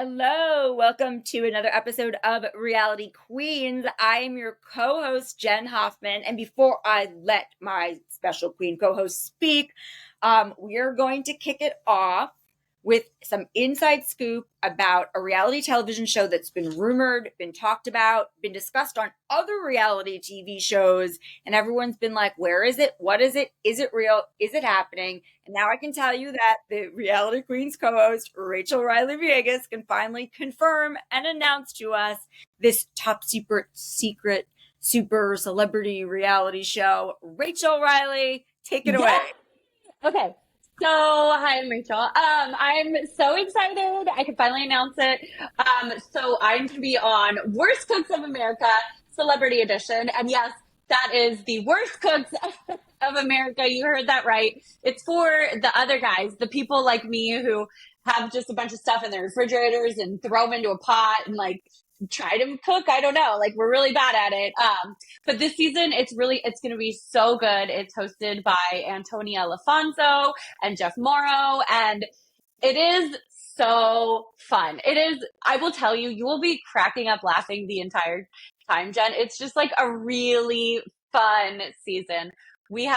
Hello, welcome to another episode of Reality Queens. I am your co-host, Jenn Hoffman, and before I let my special queen co-host speak, we are going to kick it off with some inside scoop about a reality television show that's been rumored, been talked about, been discussed on other reality TV shows, and everyone's been like, where is it? What is it? Is it real? Is it happening? And now I can tell you that the Reality Queens co-host, Rachel Reilly Vegas, can finally confirm and announce to us this top secret, super celebrity reality show. Rachel Reilly, take it away. Okay. So, hi, I'm Rachel. I'm so excited. I can finally announce it. So I'm going to be on Worst Cooks of America, Celebrity Edition. And yes, that is the Worst Cooks of America. You heard that right. It's for the other guys, the people like me who have just a bunch of stuff in their refrigerators and throw them into a pot and try to cook. I don't know. We're really bad at it. But this season, it's going to be so good. It's hosted by Antonia Lafonso and Jeff Morrow. And it is so fun. It is, I will tell you, you will be cracking up laughing the entire time, Jen. It's just a really fun season. We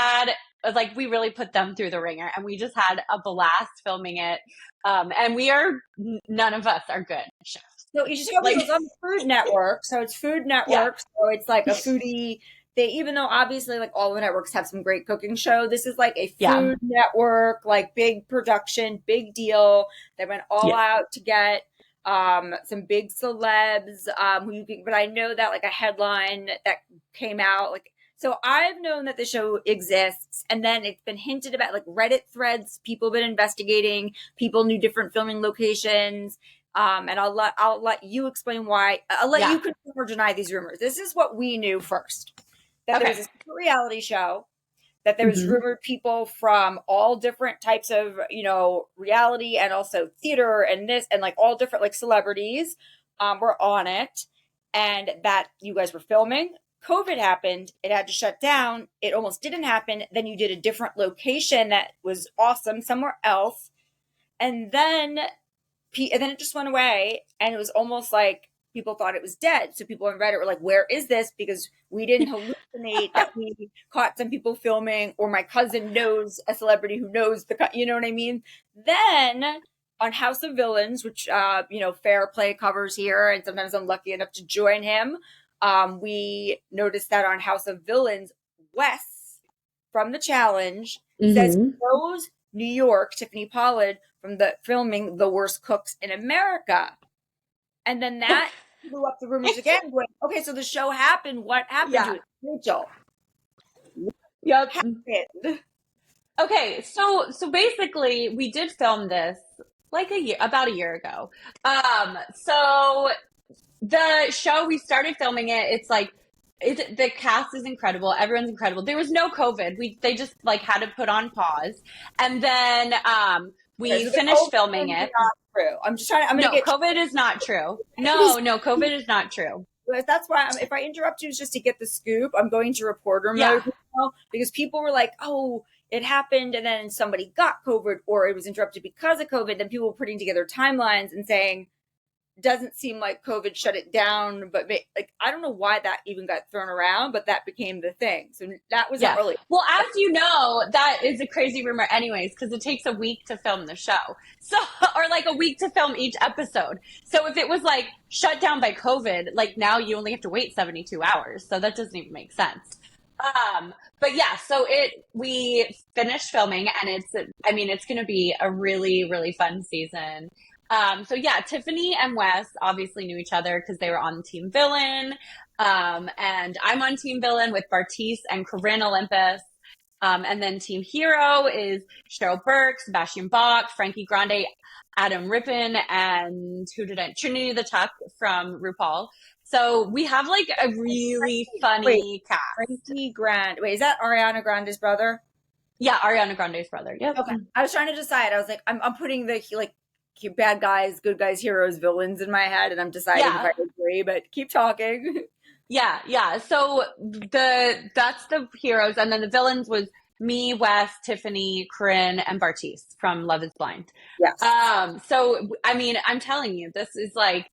really put them through the ringer and we just had a blast filming it. And none of us are good chefs. So you just it's on the Food Network. So it's Food Network. Yeah. So it's like a foodie. Even though obviously all the networks have some great cooking show, this is a Food Network, big production, big deal. They went all out to get some big celebs. But I know that a headline that came out so I've known that the show exists, and then it's been hinted about Reddit threads. People have been investigating. People knew different filming locations. And I'll let you explain why. I'll let you confirm or deny these rumors. This is what we knew first. That there was a reality show, that there was rumored people from all different types of, reality and also theater and this and all different celebrities were on it, and that you guys were filming. COVID happened. It had to shut down. It almost didn't happen. Then you did a different location that was awesome somewhere else. And then it just went away, and it was almost like people thought it was dead. So people on Reddit were like, where is this? Because we didn't hallucinate that we caught some people filming, or my cousin knows a celebrity who knows you know what I mean? Then on House of Villains, which, Fairplay covers here, and sometimes I'm lucky enough to join him. We noticed that on House of Villains, Wes from The Challenge says he knows New York, Tiffany Pollard, from the filming The Worst Cooks in America. And then that blew up the rumors again. Going, okay, so the show happened. What happened to it? Rachel. Yep. Happened? Okay, so basically we did film this about a year ago. So the show, we started filming it. The cast is incredible. Everyone's incredible. There was no COVID. They just had to put on pause. And then we finished filming it. Not true. I'm just trying. COVID is not true. No, COVID is not true. That's why if I interrupt you, it's just to get the scoop. I'm going to reporter mode now, because people were like, "Oh, it happened, and then somebody got COVID, or it was interrupted because of COVID." Then people were putting together timelines and saying, doesn't seem like COVID shut it down, but I don't know why that even got thrown around, but that became the thing. So that was early. Well, as you know, that is a crazy rumor anyways, because it takes a week to film the show. So, or a week to film each episode. So if it was shut down by COVID, now you only have to wait 72 hours. So that doesn't even make sense. But yeah, so we finished filming, and it's going to be a really, really fun season. So yeah, Tiffany and Wes obviously knew each other because they were on Team Villain. And I'm on Team Villain with Bartice and Corinne Olympus. And then Team Hero is Cheryl Burke, Sebastian Bach, Frankie Grande, Adam Rippon, and Trinity the Tuck from RuPaul. So we have a really funny cast. Frankie Grande. Wait, is that Ariana Grande's brother? Yeah, Ariana Grande's brother. Yep. Okay. I was trying to decide. I was I'm putting the bad guys, good guys, heroes, villains in my head, and I'm deciding if I agree, but keep talking. Yeah. So that's the heroes, and then the villains was me, Wes, Tiffany, Corinne, and Bartise from Love is Blind. Yes. So I mean, I'm telling you, this is like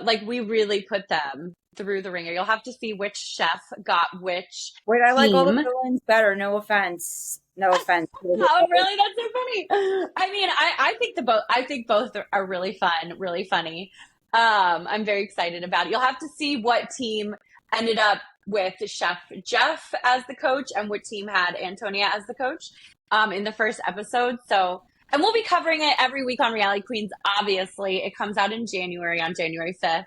like we really put them through the ringer. You'll have to see which chef got which Wait, I like all the team. villains better. No offense. No offense. Oh, really? That's so funny. I mean, I think both are really fun, really funny. I'm very excited about it. You'll have to see what team ended up with Chef Jeff as the coach and what team had Antonia as the coach in the first episode. So, and we'll be covering it every week on Reality Queens. Obviously, it comes out in January on January 5th.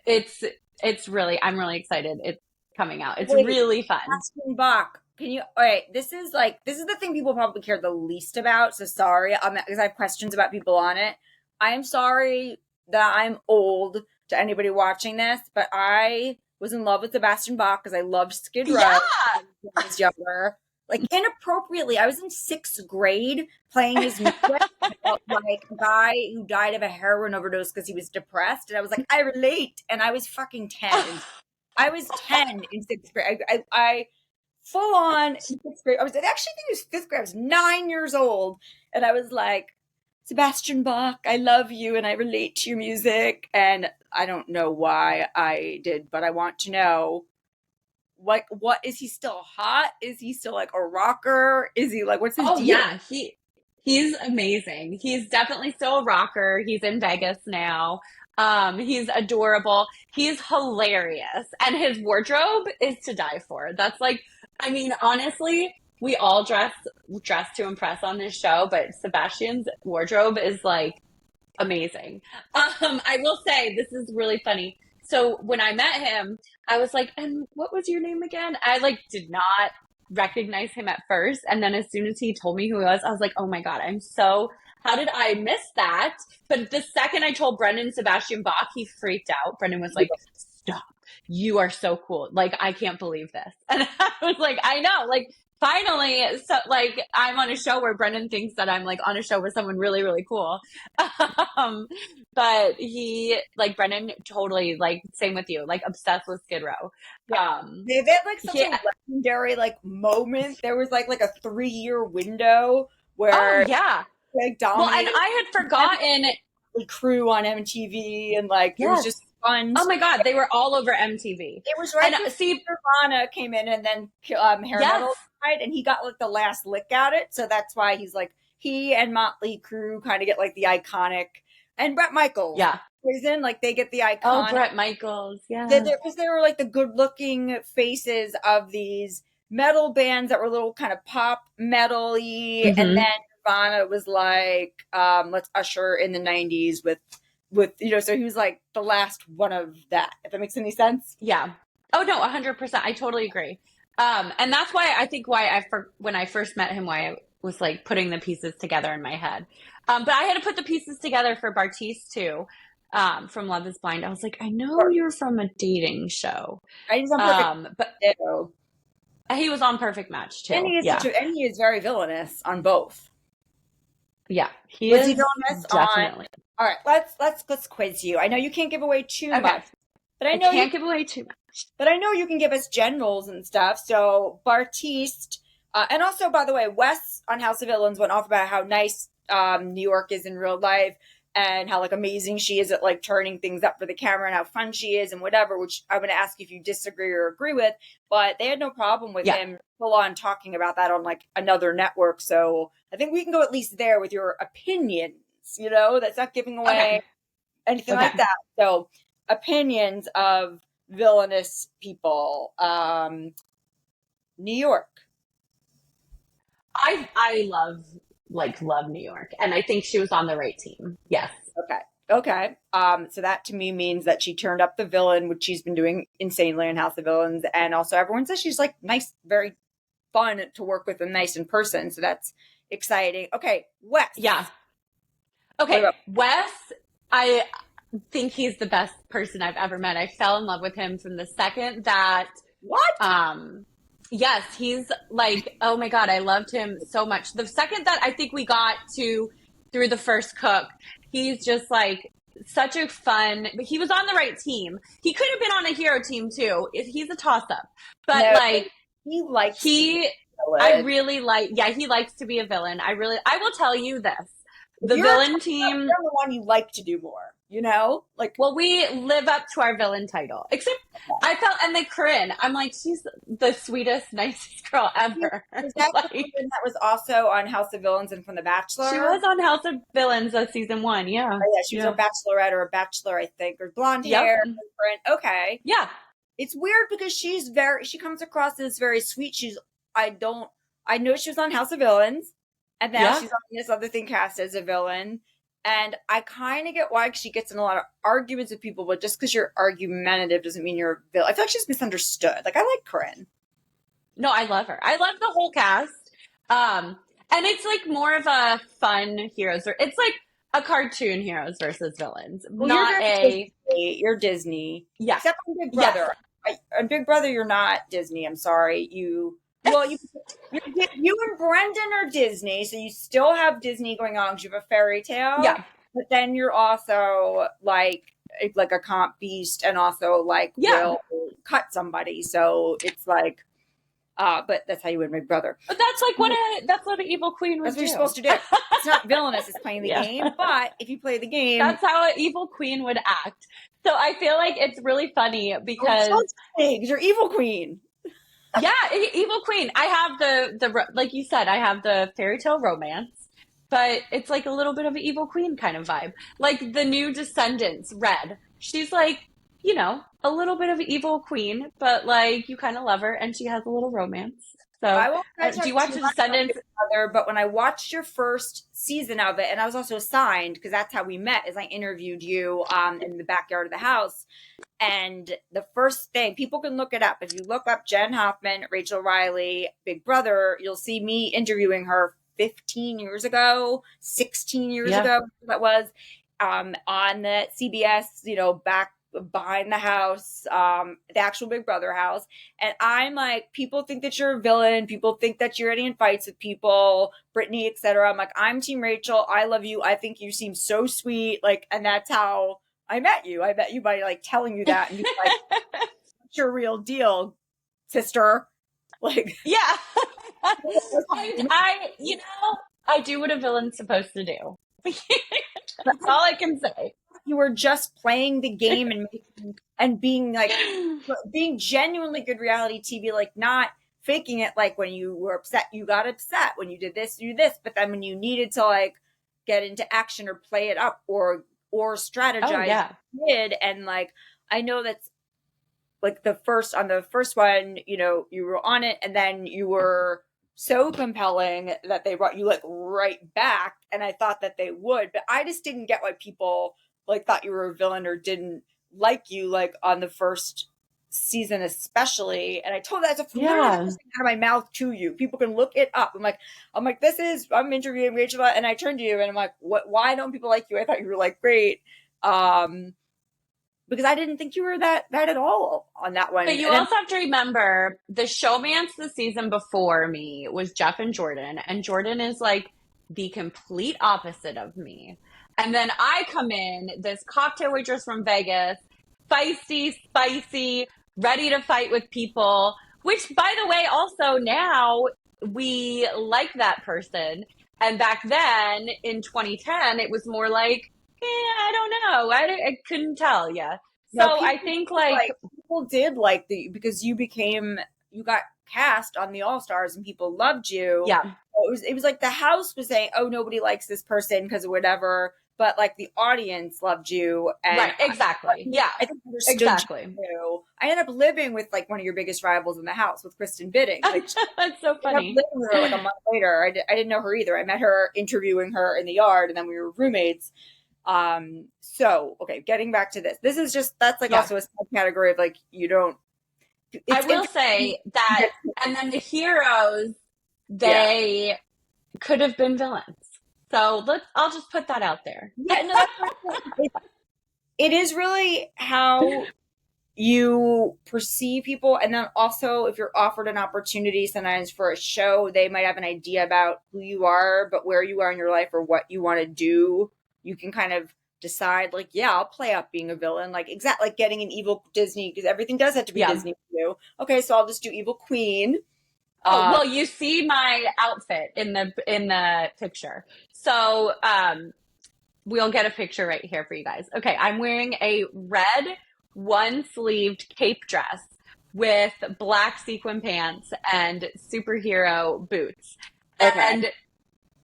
It's really, I'm really excited. It's coming out. It's really fun. Sebastian Bach. Can you? All right. This is the thing people probably care the least about. So sorry, because I have questions about people on it. I am sorry that I'm old to anybody watching this, but I was in love with Sebastian Bach because I loved Skid Row when I was younger. Like inappropriately, I was in 6th grade playing his music about, like a guy who died of a heroin overdose because he was depressed, and I was like, I relate. And I was fucking 10. I was 10 in 6th grade. I full on in 6th grade. I actually think it was 5th grade. I was 9 years old, and I was like, Sebastian Bach, I love you, and I relate to your music. And I don't know why I did, but I want to know. What is he still hot? Is he still like a rocker? Is he like, what's his deal? Yeah, he's amazing. He's definitely still a rocker. He's in Vegas now. He's adorable. He's hilarious. And his wardrobe is to die for. That's like, I mean, honestly, we all dress to impress on this show, but Sebastian's wardrobe is like amazing. I will say this is really funny. So when I met him, I was like, and what was your name again? I like did not recognize him at first. And then as soon as he told me who he was, I was like, oh my God, how did I miss that? But the second I told Brendan Sebastian Bach, he freaked out. Brendan was like, stop. You are so cool. Like, I can't believe this. And I was like, I know. Like, finally, so like I'm on a show where Brendan thinks that I'm like on a show with someone really, really cool. But Brendan totally like same with you, like obsessed with Skid Row. Yeah. They've had like such a legendary like moment. There was like a 3-year window where like dominated. Well, and I had forgotten the crew on MTV and like it was just fun. Oh my God, they were all over MTV. It was right. And Nirvana came in and then hair metal died, and he got like the last lick at it. So that's why he's like he and Motley Crue kind of get like the iconic, and Bret Michaels. Yeah. Poison, like they get the iconic. Oh, Bret Michaels, yeah. Because they were like the good-looking faces of these metal bands that were a little kind of pop metal-y, and then Nirvana was like, let's usher in the 90s with so he was like the last one of that, if that makes any sense. Yeah. Oh no, 100%. I totally agree. And that's why when I first met him, why I was like putting the pieces together in my head. But I had to put the pieces together for Bartise too, from Love is Blind. I was like, I know you're from a dating show. He's on Perfect but he was on Perfect Match too. And he is very villainous on both. Yeah, he is villainous definitely. All right, let's quiz you. I know you can't give away too much, but I can't give away too much. But I know you can give us generals and stuff. So Bartise, and also by the way, Wes on House of Villains went off about how nice New York is in real life and how like amazing she is at like turning things up for the camera and how fun she is and whatever. Which I'm going to ask if you disagree or agree with. But they had no problem with him full on talking about that on like another network. So I think we can go at least there with your opinions. You know, that's not giving away anything like that. So opinions of villainous people. New York. I love New York, and I think she was on the right team. Yes. Okay. So that to me means that she turned up the villain, which she's been doing insanely in House of Villains, and also everyone says she's like nice, very fun to work with and nice in person. So that's exciting. Okay, Wes. Yeah. Okay, Wes, I think he's the best person I've ever met. I fell in love with him from the second that... What? Yes, he's like, oh my God, I loved him so much. The second that I think we got through the first cook, he's just like such a fun... He was on the right team. He could have been on a hero team too. He's a toss-up. But he I villain. really like, he likes to be a villain. I will tell you this. If The you're villain team, the one you like to do more, you know? Like, well, we live up to our villain title. Except I felt, and then Corinne, I'm like, she's the sweetest, nicest girl ever. is that the Like, woman that was also on House of Villains and from The she Bachelor? was on House of Villains of season 1. Yeah. Oh, yeah, she was a Yeah. bachelorette or a bachelor, I think, or blonde Yep. hair. Okay. Yeah. It's weird because she comes across as very sweet. I know she was on House of Villains, and now she's on this other thing cast as a villain. And I kind of get why she gets in a lot of arguments with people, but just because you're argumentative doesn't mean you're a villain. I feel like she's misunderstood. Like, I like Corinne. No, I love her. I love the whole cast. And it's like more of a fun heroes, or it's like a cartoon heroes versus villains, Well, not you're Disney. Yeah. Except on Big Brother. Yes. On Big Brother, you're not Disney. I'm sorry. You and Brendan are Disney, so you still have Disney going on because you have a fairy tale. Yeah. But then you're also like a comp beast, and also will cut somebody. So it's like, but that's how you win Big Brother. But that's what an evil queen would do. That's what you're supposed to do. It's not villainous; it's playing the game. But if you play the game, that's how an evil queen would act. So I feel like it's really funny because you're evil queen. Yeah, evil queen. I have the like you said, I have the fairy tale romance, but it's like a little bit of an evil queen kind of vibe. Like the new Descendants, Red. She's like, a little bit of an evil queen, but like you kind of love her, and she has a little romance. So, do you watch the Descendants? But when I watched your first season of it, and I was also assigned because that's how we met, is I interviewed you in the backyard of the house. And the first thing, people can look it up. If you look up Jenn Hoffman, Rachel Reilly, Big Brother, you'll see me interviewing her 15 years ago, 16 years ago, that was on the CBS, back behind the house, the actual Big Brother house. And I'm like, people think that you're a villain. People think that you're getting in fights with people, Brittany, etc. I'm like, I'm Team Rachel. I love you. I think you seem so sweet. Like, and that's how I met you. I met you by like telling you that and being like, what's your real deal, sister? Like, yeah. I do what a villain's supposed to do. That's all I can say. You were just playing the game and being genuinely good reality TV, like not faking it. Like when you were upset, you got upset. When you did this, you did this. But then when you needed to like get into action or play it up or strategize, you did. And like, I know that's like on the first one, you were on it, and then you were so compelling that they brought you like right back. And I thought that they would, but I just didn't get why people like thought you were a villain or didn't like you like on the first season especially. And I told that as a out of my mouth to you. People can look it up. I'm like I'm interviewing Rachel, and I turned to you and I'm like, why don't people like you? I thought you were like great. Because I didn't think you were that at all on that one. But you also have to remember the showmance the season before me was Jeff and Jordan is like the complete opposite of me. And then I come in, this cocktail waitress from Vegas, feisty, spicy, ready to fight with people, which, by the way, also now we like that person. And back then in 2010, it was more like, I don't know. I couldn't tell you. So I think like people did like because you got cast on the All-Stars and people loved you. Yeah. It was like the house was saying, oh, nobody likes this person because of whatever. But like the audience loved you. And right, exactly. I think exactly. You. I ended up living with like one of your biggest rivals in the house with Kristen Bidding. Like, that's so funny. I lived with her like a month later. I didn't know her either. I met her interviewing her in the yard, and then we were roommates. So okay, getting back to this. This is just that's like also a subcategory of like you don't. I will say that, and then the heroes, they could have been villains. So I'll just put that out there. Yeah, no, it is really how you perceive people. And then also if you're offered an opportunity sometimes for a show, they might have an idea about who you are, but where you are in your life or what you want to do, you can kind of decide like, yeah, I'll play up being a villain. Like exactly like getting an evil Disney, because everything does have to be Disney for you. Okay, so I'll just do evil queen. Oh, well, you see my outfit in the picture. So, we'll get a picture right here for you guys. Okay, I'm wearing a red one-sleeved cape dress with black sequin pants and superhero boots. Okay. And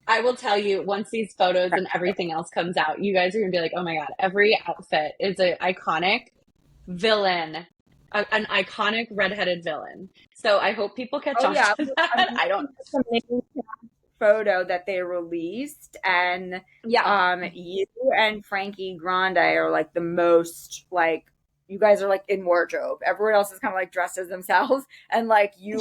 I will tell you, once these photos and everything else comes out, you guys are gonna be like, oh my God, every outfit is an iconic villain, an iconic redheaded villain. So I hope people catch on yeah, to that. I don't. Photo that they released, and you and Frankie Grande are like the most like you guys are like in wardrobe. Everyone else is kind of like dressed as themselves, and like you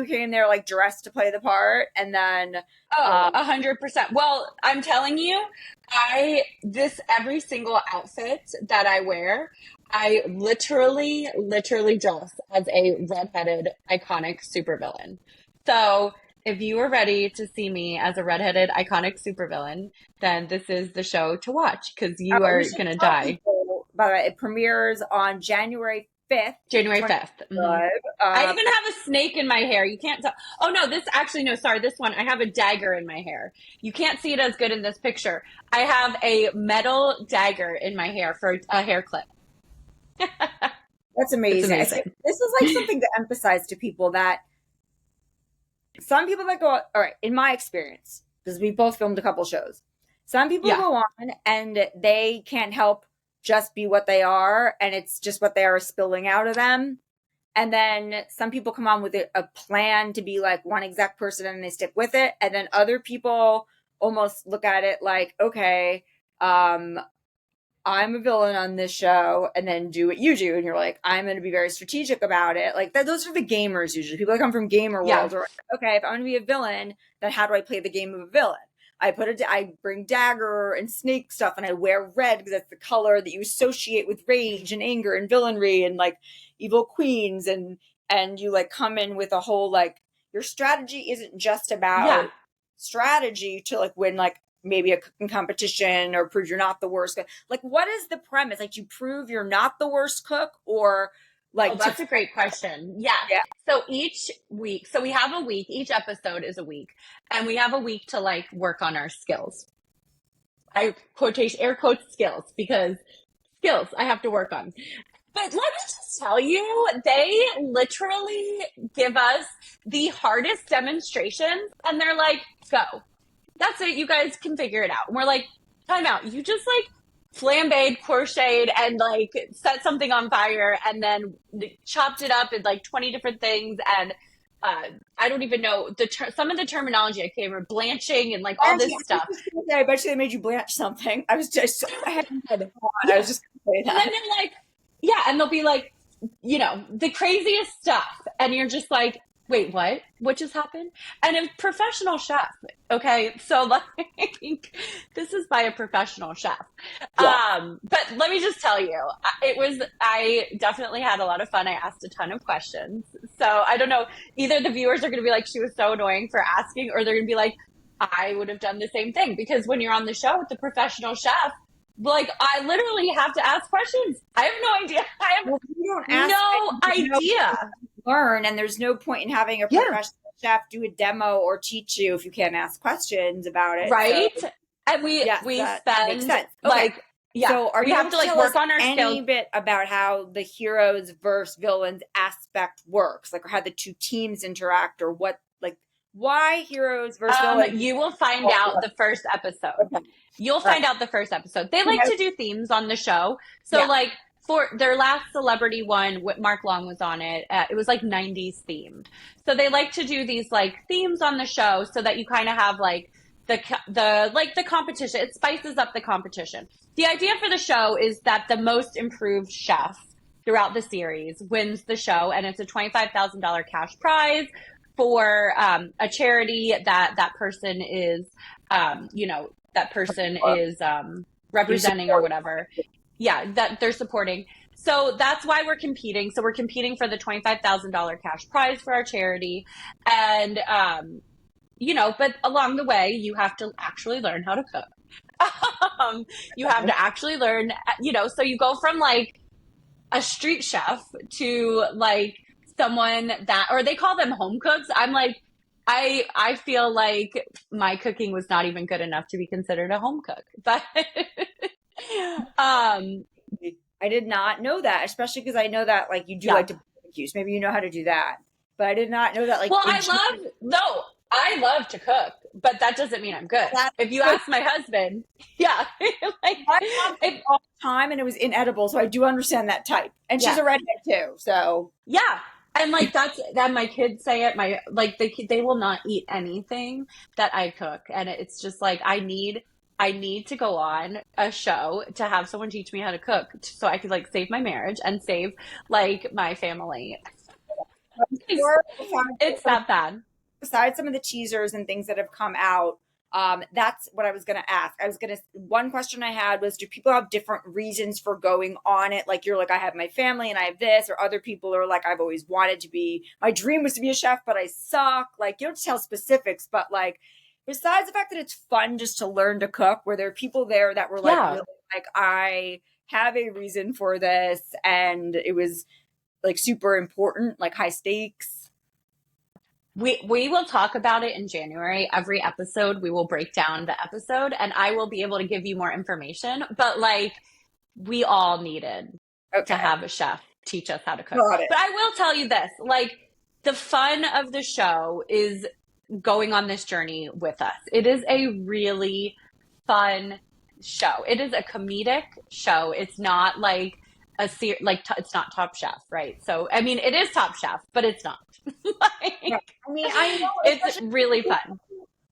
came there like dressed to play the part, and then 100%. Well, I'm telling you, every single outfit that I wear, I literally dress as a redheaded iconic supervillain. So if you are ready to see me as a redheaded iconic supervillain, then this is the show to watch because you are going to die. By the way, it premieres on January 5th. January 5th. Mm-hmm. I even have a snake in my hair. You can't tell. Oh, no, this one. I have a dagger in my hair. You can't see it as good in this picture. I have a metal dagger in my hair for a hair clip. That's amazing. This is like something to emphasize to people that some people that go, all right, in my experience, because we both filmed a couple shows, some people go on and they can't help just be what they are, and it's just what they are spilling out of them. And then some people come on with a plan to be like one exact person and they stick with it. And then other people almost look at it like, okay, I'm a villain on this show, and then do what you do. And you're like, I'm going to be very strategic about it. Like those are the gamers usually. People that come from gamer worlds are like, okay, if I'm going to be a villain, then how do I play the game of a villain? I bring dagger and snake stuff, and I wear red because that's the color that you associate with rage and anger and villainry and like evil queens. And you like come in with a whole, like, your strategy isn't just about strategy to like win like maybe a cooking competition or prove you're not the worst cook. Like, what is the premise? Like, you prove you're not the worst cook, or like that's a great question. Yeah. So each week, we have a week, each episode is a week, and we have a week to like work on our skills. Air quotes skills, because skills I have to work on. But let me just tell you, they literally give us the hardest demonstrations, and they're like, go. That's it. You guys can figure it out. And we're like, time out. You just like flambéed, crocheted, and like set something on fire, and then chopped it up in like 20 different things. And I don't even know some of the terminology I can't remember, blanching and like all this stuff. I bet you they made you blanch something. I was just going to say that. And then they're like, and they'll be like, the craziest stuff, and you're just like, wait, what? What just happened? And a professional chef. Okay, so like, this is by a professional chef. But let me just tell you, I definitely had a lot of fun. I asked a ton of questions. So I don't know, either the viewers are going to be like, she was so annoying for asking, or they're going to be like, I would have done the same thing. Because when you're on the show with the professional chef, like, I literally have to ask questions. I have no idea. No idea. Learn, and there's no point in having a professional chef do a demo or teach you if you can't ask questions about it, right? So, and we spend makes sense. Like so we have to like work on our skills. Any bit about how the heroes versus villains aspect works, like, or how the two teams interact, or what, like, why heroes versus villains? You will find out the first episode. You'll find out the first episode. They like to do themes on the show, so like. For their last celebrity one, Mark Long was on it. It was like 90s themed. So they like to do these like themes on the show so that you kind of have like the competition. It spices up the competition. The idea for the show is that the most improved chef throughout the series wins the show, and it's a $25,000 cash prize for a charity that person is, representing or whatever. Yeah, that they're supporting. So that's why we're competing. So we're competing for the $25,000 cash prize for our charity. And, but along the way, you have to actually learn how to cook. You have to actually learn, so you go from like a street chef to like someone that, or they call them home cooks. I'm like, I feel like my cooking was not even good enough to be considered a home cook. But I did not know that, especially because I know that like you do yeah. like to barbecue. So maybe you know how to do that. But I did not know that like Well, I love to cook, but that doesn't mean I'm good. that's If you good. ask my husband, yeah, like My mom cooked all the time and it was inedible, so I do understand that type. And she's yeah, a redhead too, so yeah. And like that's that my kids say it, my like they will not eat anything that I cook. And it's just like I need to go on a show to have someone teach me how to cook so I could like save my marriage and save like my family. I'm It's, sure it's that bad. besides some of the teasers and things that have come out, that's what I was going to ask. One question I had was, do people have different reasons for going on it? Like you're like, I have my family and I have this, or other people are like, I've always wanted to be, my dream was to be a chef, but I suck. Like you don't tell specifics, but like, besides the fact that it's fun just to learn to cook, were there people there that were like, Yeah. really, like, I have a reason for this and it was like super important, like high stakes? We will talk about it in January. Every episode, we will break down the episode and I will be able to give you more information. But like, we all needed to have a chef teach us how to cook. Got it. But I will tell you this, like, the fun of the show is going on this journey with us. It is a really fun show. It is a comedic show. It's not like it's not Top Chef, right? So I mean, it is Top Chef, but it's not. Like, I mean, I know it's really fun.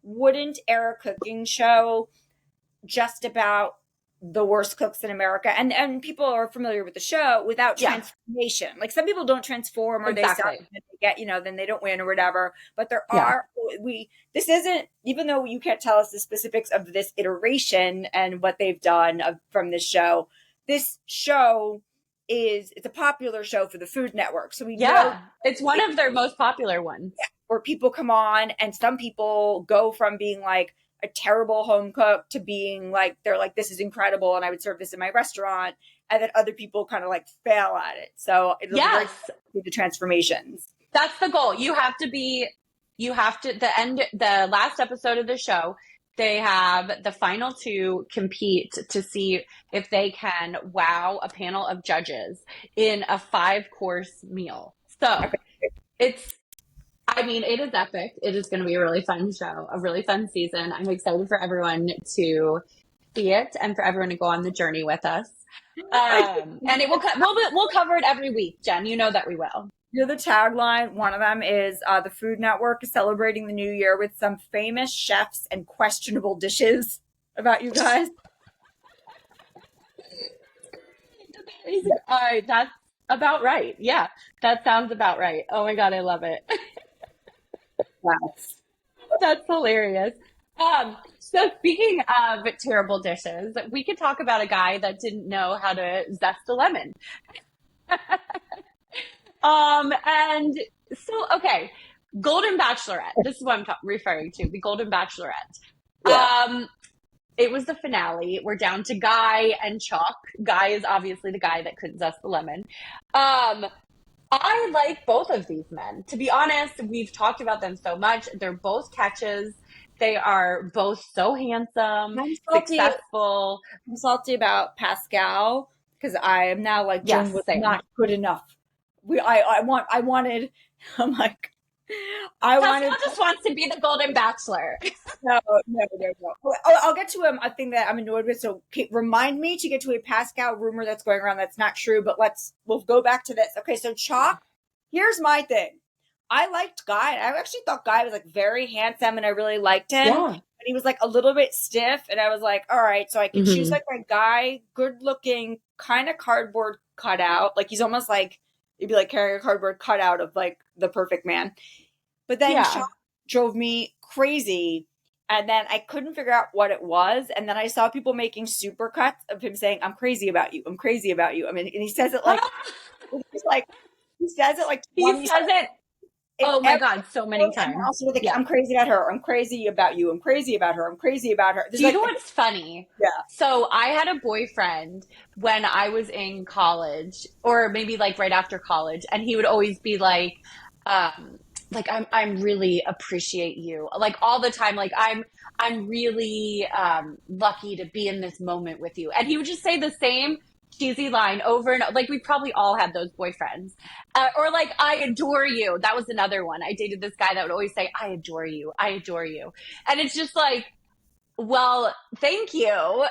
Wouldn't air a cooking show just about the worst cooks in America, and people are familiar with the show without transformation. Like some people don't transform, or they suck, and they get, then they don't win or whatever. But there are this isn't, even though you can't tell us the specifics of this iteration and what they've done from this show. This show it's a popular show for the Food Network, so we know it's one of their most popular ones. Yeah, where people come on, and some people go from being like a terrible home cook to being like, they're like, this is incredible and I would serve this in my restaurant, and then other people kind of like fail at it. So it'll be great to see the transformations. That's the goal. The last episode of the show, they have the final two compete to see if they can wow a panel of judges in a 5-course meal. So it is epic. It is going to be a really fun show, a really fun season. I'm excited for everyone to see it and for everyone to go on the journey with us. And we'll cover it every week, Jen. You know that we will. You're the tagline. One of them is the Food Network is celebrating the new year with some famous chefs and questionable dishes about you guys. That's about right. Yeah, that sounds about right. Oh my God, I love it. That's hilarious. So speaking of terrible dishes, we could talk about a guy that didn't know how to zest a lemon. And so, okay, Golden Bachelorette. This is what I'm referring to, the Golden Bachelorette. Yeah. It was the finale. We're down to Guy and Chalk. Guy is obviously the guy that couldn't zest the lemon. I like both of these men. To be honest, we've talked about them so much. They're both catches. They are both so handsome, successful. I'm salty about Pascal because I am now like, Jen was not good enough. Pascal just wants to be the Golden Bachelor. No. I'll get to a thing that I'm annoyed with. So remind me to get to a Pascal rumor that's going around that's not true, but we'll go back to this. Okay, so Chalk, here's my thing. I liked Guy. I actually thought Guy was like very handsome and I really liked him. Yeah. And he was like a little bit stiff and I was like, all right, so I can choose like my Guy, good looking, kind of cardboard cutout. Like he's almost like, you'd be like carrying a cardboard cutout of like the perfect man. But then Chalk drove me crazy. And then I couldn't figure out what it was. And then I saw people making supercuts of him saying, I'm crazy about you. I'm crazy about you. I mean, and he says it like, he says it like, he says it Oh my God, so many And times. also like, Yeah. I'm crazy about her. I'm crazy about you. I'm crazy about her. I'm crazy about her. There's Do you like, know what's funny? yeah. So I had a boyfriend when I was in college, or maybe like right after college, and he would always be um, I'm really appreciate you, like all the time, like I'm really lucky to be in this moment with you, and he would just say the same cheesy line over and like we probably all had those boyfriends, or like I adore you. That was another one. I dated this guy that would always say I adore you, I adore you, and it's just like. Well, thank you.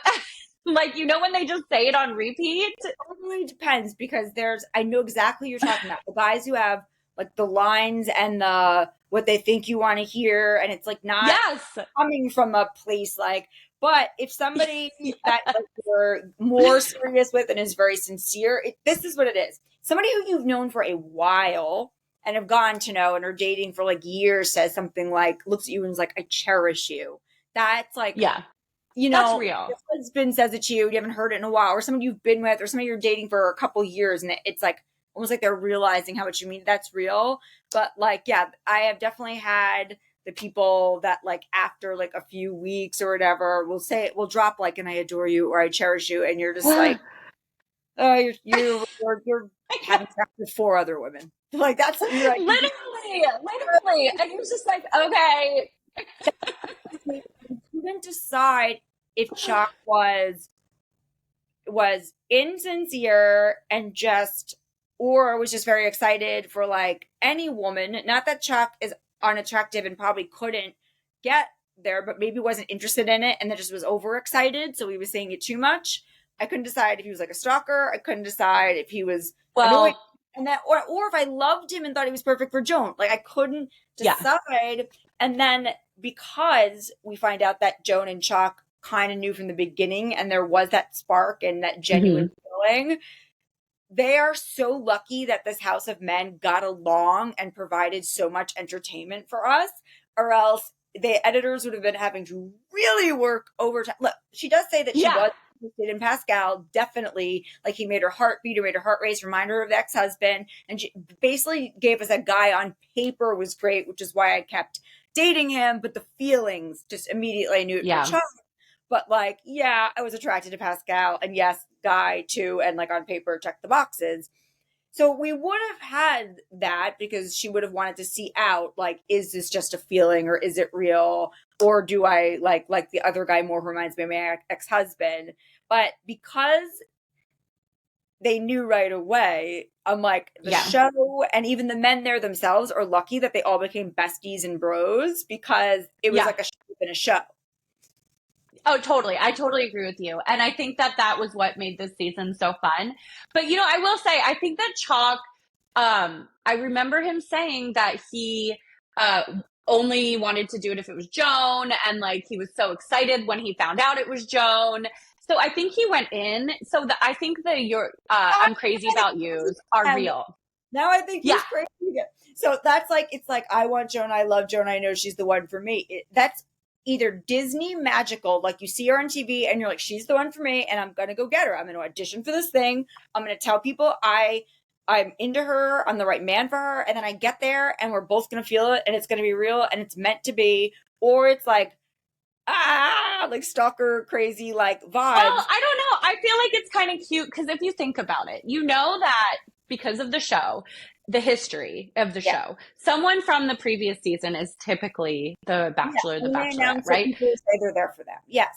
Like, you know, when they just say it on repeat? It really depends because I know exactly what you're talking about. The guys who have like the lines and the what they think you want to hear, and it's like not Yes. coming from a place like, but if somebody that like you're more serious with and is very sincere, this is what it is. Somebody who you've known for a while and have gotten to know and are dating for like years says something like, looks at you and is like, I cherish you. That's like, Yeah, you that's know, real. your husband says it to you, you haven't heard it in a while, or someone you've been with, or somebody you're dating for a couple years, and it's like almost like they're realizing how much you mean. That's real. But like, yeah, I have definitely had the people that like after like a few weeks or whatever will say will drop like an I adore you or I cherish you, and you're just like, oh, you're having sex with four other women. Like that's you're like Literally. And he was just like, okay. you couldn't decide if Chuck was insincere and just or was just very excited for like any woman. Not that Chuck is unattractive and probably couldn't get there, but maybe wasn't interested in it and then just was overexcited, so he was saying it too much. I couldn't decide if he was like a stalker. I couldn't decide if he was annoyed Well, and that or if I loved him and thought he was perfect for Joan. Like I couldn't yeah. decide. And then because we find out that Joan and Chuck kind of knew from the beginning and there was that spark and that genuine Mhm. feeling, they are so lucky that this house of men got along and provided so much entertainment for us, or else the editors would have been having to really work overtime. Look, she does say that she Yeah. was interested in Pascal, definitely. Like he made her heart beat, or made her heart race, remind her of the ex-husband, and she basically gave us a guy on paper was great, which is why I kept dating him. But the feelings just immediately I knew it for Yeah. Chuck. But like, yeah, I was attracted to Pascal, and yes, guy too, and like on paper, check the boxes. So we would have had that because she would have wanted to see out like, is this just a feeling or is it real? Or do I like the other guy more who reminds me of my ex-husband? But because they knew right away, I'm like, the Yeah. show and even the men there themselves are lucky that they all became besties and bros because it was Yeah. like a show within a show. Oh, totally. I totally agree with you. And I think that that was what made this season so fun. But, you know, I will say, I think that Chalk, I remember him saying that he uh, only wanted to do it if it was Joan. And like, he was so excited when he found out it was Joan. So I think he went in. So I think that I'm crazy about yous are And real. now I think Yeah. he's crazy again. So that's like, it's like, I want Joan, I love Joan, I know she's the one for me. That's either Disney magical, like you see her on TV and you're like, she's the one for me, and I'm gonna go get her. I'm gonna audition for this thing. I'm gonna tell people I'm into her, I'm the right man for her, and then I get there and we're both gonna feel it and it's gonna be real and it's meant to be. Or it's like, like stalker crazy like Well, vibes. I don't know. I feel like it's kind of cute because if you think about it, you know that because of the show, the history of the Yeah. show, someone from the previous season is typically the Yeah. Bachelor, the When they Bachelorette, announce it, right? people say they're there for them. Yes.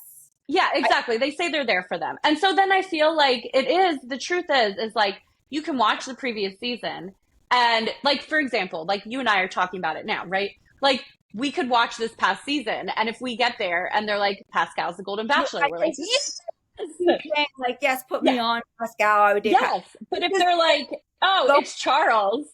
Yeah, I, exactly. They say they're there for them. And so then I feel like the truth is like you can watch the previous season and like, for example, like you and I are talking about it now, right? Like we could watch this past season and if we get there and they're like, Pascal's the Golden Bachelor, we're like, yes, like, yes, put yeah, me on Pascal. I would date Pascal. yes. But if they're like, oh, So it's Charles,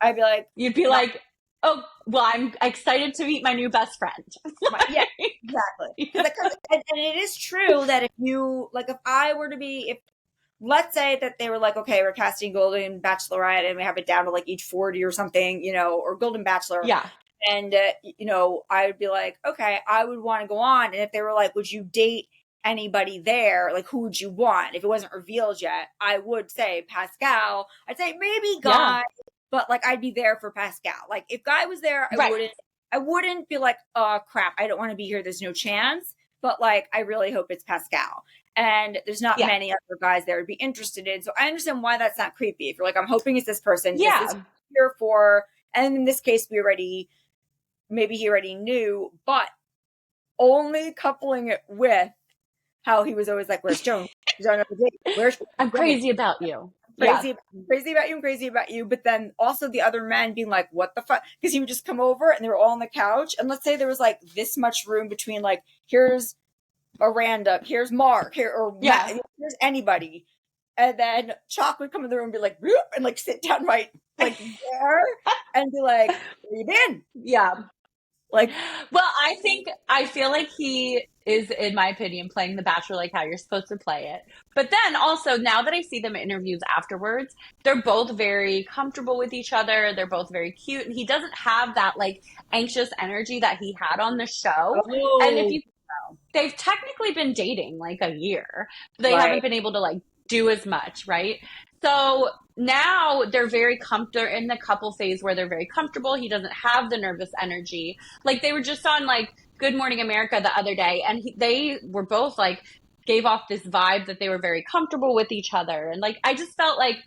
I'd be like, you'd be not like, oh, well, I'm excited to meet my new best friend. my, yeah, exactly. And it is true that if you like, if I were to be, if let's say that they were like, okay, we're casting Golden Bachelorette and we have it down to like each 40 or something, or Golden Bachelor. Yeah. And, I would be like, okay, I would want to go on. And if they were like, would you date anybody there? Like, who would you want? If it wasn't revealed yet, I would say Pascal. I'd say maybe Yeah. Guy. but like I'd be there for Pascal. Like if Guy was there, I wouldn't be like, oh crap, I don't want to be here. There's no chance. But like, I really hope it's Pascal. And there's not many other guys there would be interested in. So I understand why that's not creepy. If you're like, I'm hoping it's this person. Yeah. This is here for, and in this case, maybe he already knew, but only coupling it with how he was always like, where's Joan? I'm crazy about you. Crazy about you and crazy about you. But then also the other men being like, what the fuck? Because he would just come over and they were all on the couch. And let's say there was like this much room between like, here's a random, here's Mark, Matt, here's anybody. And then Chalk would come in the room and be like, whoop, and like sit down right like there and be like, where you been? Yeah. Like, well, I feel like he is, in my opinion, playing The Bachelor like how you're supposed to play it. But then also, now that I see them in interviews afterwards, they're both very comfortable with each other. They're both very cute. And he doesn't have that like anxious energy that he had on the show. oh, And if you they've technically been dating like a year. They haven't been able to like do as much, right? So now they're they're in the couple phase where they're very comfortable. He doesn't have the nervous energy. Like they were just on like Good Morning America the other day, and they were both like gave off this vibe that they were very comfortable with each other. And like I just felt like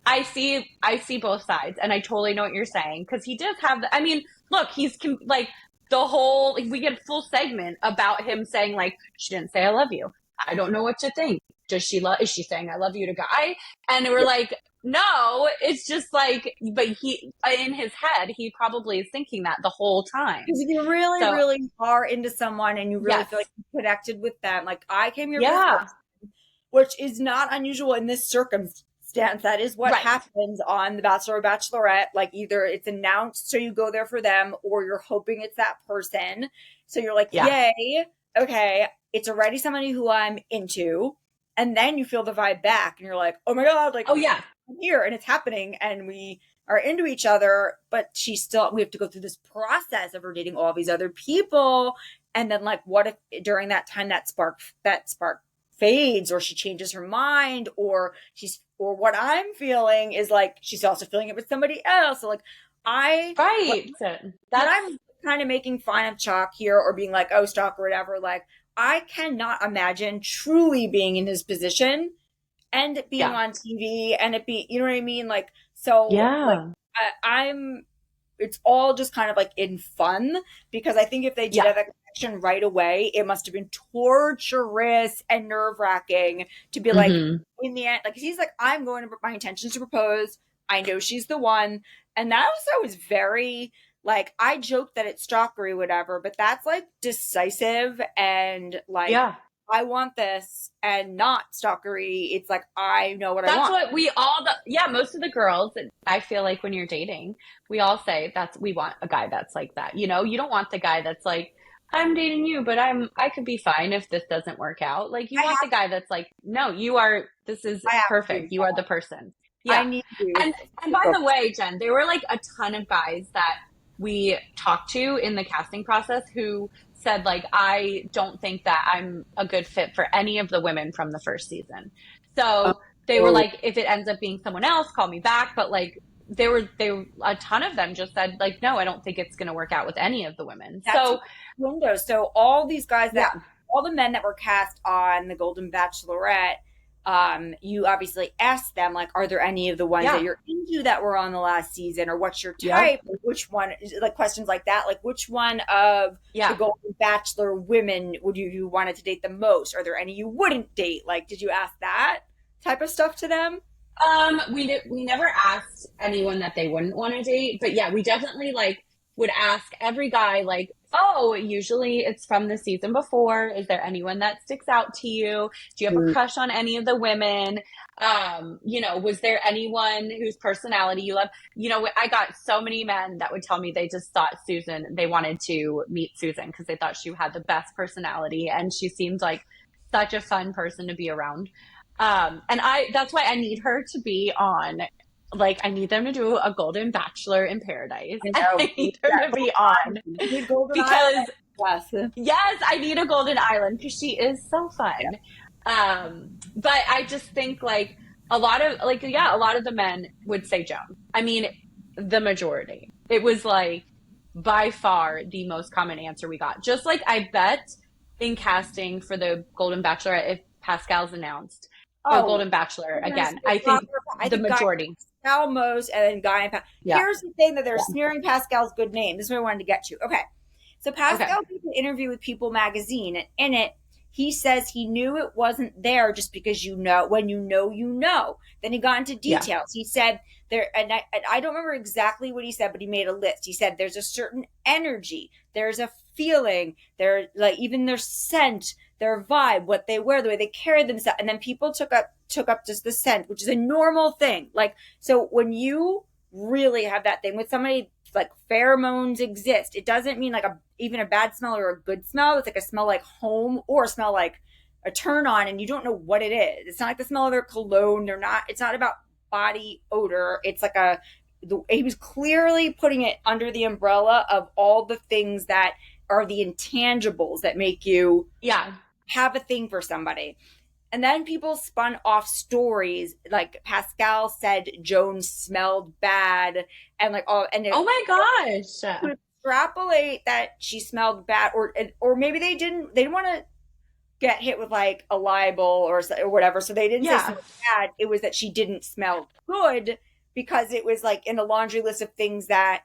I see both sides, and I totally know what you're saying, because he does have I mean, look, he's like the whole we get a full segment about him saying like, she didn't say I love you. I don't know what to think. Is she saying I love you to Guy? And we're like, no, it's just like, but he, in his head, he probably is thinking that the whole time. Because if you really are into someone and you really feel like you're connected with them, like I came here for this person, which is not unusual in this circumstance. That is what happens on The Bachelor or Bachelorette. Like either it's announced so you go there for them, or you're hoping it's that person. So you're like, yay, okay, it's already somebody who I'm into. And then you feel the vibe back and you're like, oh my God, like, I'm here and it's happening and we are into each other, but we have to go through this process of her dating all these other people. And then like, what if during that time that spark fades, or she changes her mind, or what I'm feeling is like, she's also feeling it with somebody else. So like I'm kind of making fun of Chalk here or being like, oh, stalker, whatever. Like, I cannot imagine truly being in his position and it being on TV and it be, you know what I mean? Like, so like, it's all just kind of like in fun, because I think if they did have that connection right away, it must have been torturous and nerve wracking to be like, in the end, like, he's like, I'm going to, my intentions to propose. I know she's the one. And that also was very, like, I joke that it's stalkery, whatever, but that's like decisive and like, I want this and not stalkery. It's like, I know what I want. That's what we all, most of the girls, I feel like when you're dating, we all say we want a guy that's like that. You know, you don't want the guy that's like, I'm dating you, but I could be fine if this doesn't work out. Like, you want the guy that's like, no, this is perfect. You are the person. Yeah. I need you. And by the way, Jen, there were like a ton of guys that we talked to in the casting process who said like, I don't think that I'm a good fit for any of the women from the first season. So they were like, if it ends up being someone else, call me back. But like, a ton of them just said like, no, I don't think it's going to work out with any of the women. So all these guys all the men that were cast on the Golden Bachelorette, you obviously asked them, like, are there any of the ones that you're into that were on the last season, or what's your type? Or which one, like questions like that, like which one of the Golden Bachelor women would you wanted to date the most? Are there any you wouldn't date? Like, did you ask that type of stuff to them? We never asked anyone that they wouldn't want to date, but we definitely like would ask every guy like, oh, usually it's from the season before. Is there anyone that sticks out to you? Do you have a crush on any of the women? Was there anyone whose personality you love? You know, I got so many men that would tell me they just thought they wanted to meet Susan because they thought she had the best personality and she seemed like such a fun person to be around. That's why I need her to be on. Like, I need them to do a Golden Bachelor in Paradise. I need her to be on. Because, I need a Golden Island because she is so fun. Yeah. But I just think, like, a lot of the men would say Joan. I mean, the majority. It was like by far the most common answer we got. Just like I bet in casting for the Golden Bachelorette, if Pascal's announced, or Oh, Golden Bachelor we're gonna again, say I think I the think Guy majority. Pascal most, and then Guy and Pascal. Yeah. Here's the thing that they're Yeah. smearing Pascal's good name. This is what I wanted to get to. Okay, so Okay. Pascal did an interview with People Magazine, and in it, he says he knew it wasn't there just because you know when you know you know. Then he got into Yeah. details. He said there, and I don't remember exactly what he said, but he made a list. He said there's a certain energy, there's a feeling, there like even their scent, their vibe, what they wear, the way they carry themselves, and then people took up just the scent, which is a normal thing. Like so, when you really have that thing with somebody, like pheromones exist. It doesn't mean like even a bad smell or a good smell. It's like a smell like home or a smell like a turn on, and you don't know what it is. It's not like the smell of their cologne. They're not. It's not about body odor. It's like he was clearly putting it under the umbrella of all the things that are the intangibles that make you Yeah. have a thing for somebody. And then people spun off stories like Pascal said Joan smelled bad, and like all and Oh my gosh. to extrapolate that she smelled bad, or maybe they didn't want to get hit with like a libel or whatever, so they didn't say Yeah. smell bad. It was that she didn't smell good because it was like in a laundry list of things that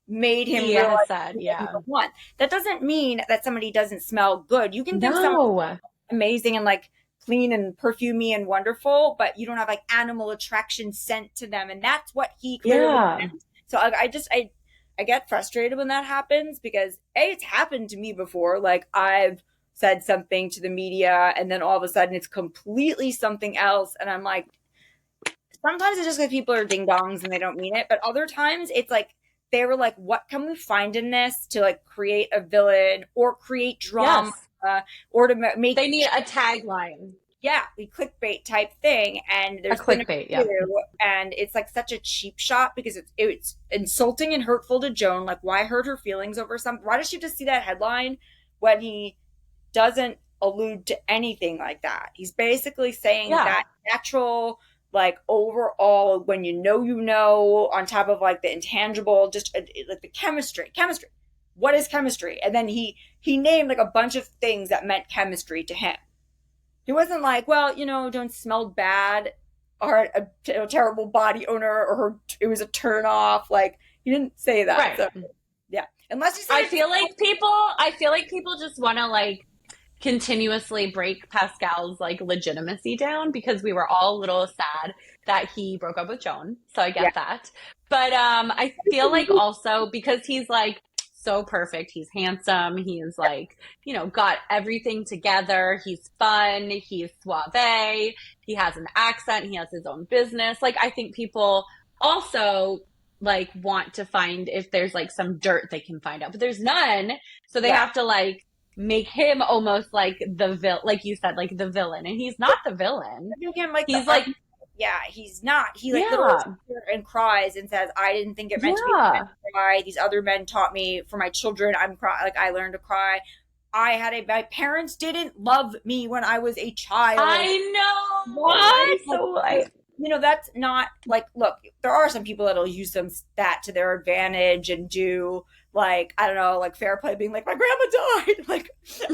made him He realize has said, he yeah. wasn't the one. That doesn't mean that somebody doesn't smell good. You can think someone No. amazing and like clean and perfumey and wonderful, but you don't have like animal attraction scent to them, and that's what he clearly Yeah. meant. So I get frustrated when that happens because it's happened to me before. Like I've said something to the media and then all of a sudden it's completely something else, and I'm like, sometimes it's just because people are ding dongs and they don't mean it, but other times it's like they were like, what can we find in this to like create a villain or create drama, Yes. or to make They need a tagline. yeah, the clickbait type thing. And A there's been a clickbait, yeah. few, and it's like such a cheap shot because it's insulting and hurtful to Joan. Like, why hurt her feelings over something? Why does she just see that headline when he doesn't allude to anything like that? He's basically saying Yeah. that natural, like overall, when you know, on top of like the intangible, just like the chemistry. What is chemistry? And then he named like a bunch of things that meant chemistry to him. He wasn't like, well, don't smell bad or a terrible body owner or it was a turn off. Like he didn't say that. Right. So yeah, unless you said I feel like people just want to like continuously break Pascal's like legitimacy down because we were all a little sad that he broke up with Joan. So I yeah, get that. But I feel like also because he's like so perfect, he's handsome, he's like, got everything together, he's fun, he's suave, he has an accent, he has his own business. Like I think people also like want to find if there's like some dirt they can find out, but there's none. So they yeah. have to like make him almost like the like you said, like the villain, and he's not the villain. Him like He's like, yeah, he's not. He like literally yeah, sits there and cries and says, "I didn't think it meant to be yeah, meant to cry. These other men taught me for my children. I'm cry like I learned to cry. My parents didn't love me when I was a child. I know. Why? I'm so like, That's not like, look, there are some people that'll use that to their advantage and do like, I don't know, like Fairplay being like, my grandma died. Like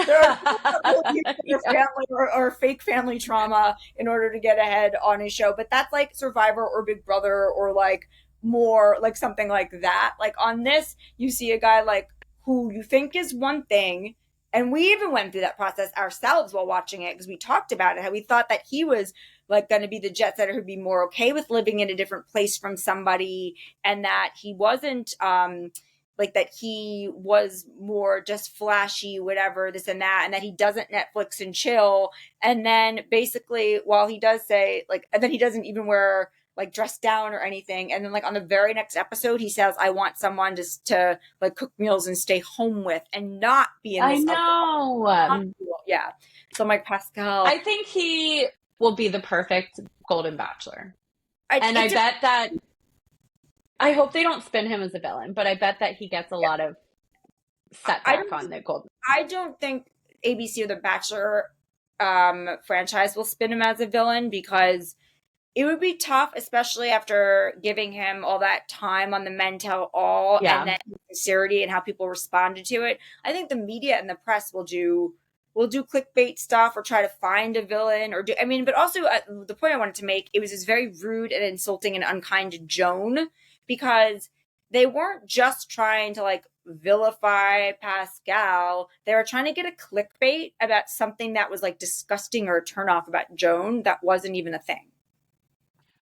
there are people that will use their yeah, family or fake family trauma in order to get ahead on a show. But that's like Survivor or Big Brother or like more like something like that. Like on this, you see a guy like who you think is one thing. And we even went through that process ourselves while watching it because we talked about it, how we thought that he was like going to be the jet setter who'd be more okay with living in a different place from somebody, and that he wasn't like that he was more just flashy, whatever, this and that, and that he doesn't Netflix and chill. And then basically, while he does say like, and then he doesn't even wear like dress down or anything. And then like on the very next episode, he says, I want someone just to like cook meals and stay home with and not be in I this. know. Yeah. So I'm like, Pascal. I think he will be the perfect Golden Bachelor. I bet that, I hope they don't spin him as a villain, but I bet that he gets a lot of setback on the Golden. I don't think ABC or the Bachelor franchise will spin him as a villain because it would be tough, especially after giving him all that time on the Men Tell All and then sincerity and how people responded to it. I think the media and the press will do clickbait stuff or try to find a villain but also the point I wanted to make, it was just very rude and insulting and unkind to Joan, because they weren't just trying to like vilify Pascal. They were trying to get a clickbait about something that was like disgusting or a turnoff about Joan that wasn't even a thing.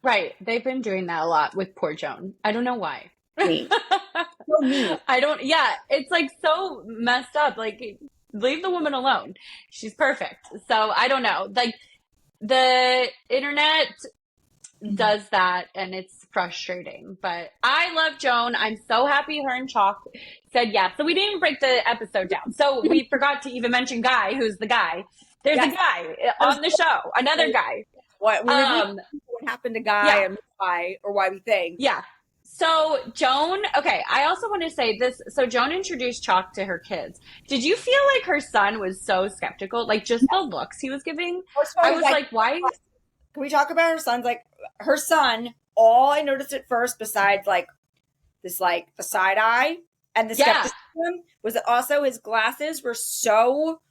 Right. They've been doing that a lot with poor Joan. I don't know why. Me. So mean. It's like so messed up. Like, leave the woman alone. She's perfect. So I don't know. Like, the internet does that and it's frustrating. But I love Joan. I'm so happy her and Chalk said yes. So we didn't even break the episode down. So we forgot to even mention Guy, who's the guy. There's a guy on the show. Another guy. What happened to Guy and why, or why we think. Yeah. So Joan, okay, I also want to say this. So Joan introduced Chalk to her kids. Did you feel like her son was so skeptical? Like, just the looks he was giving? I was like, why? Can we talk about her son's, like, her son, all I noticed at first, besides, like, this, like, the side eye and the skepticism, was that also his glasses were so...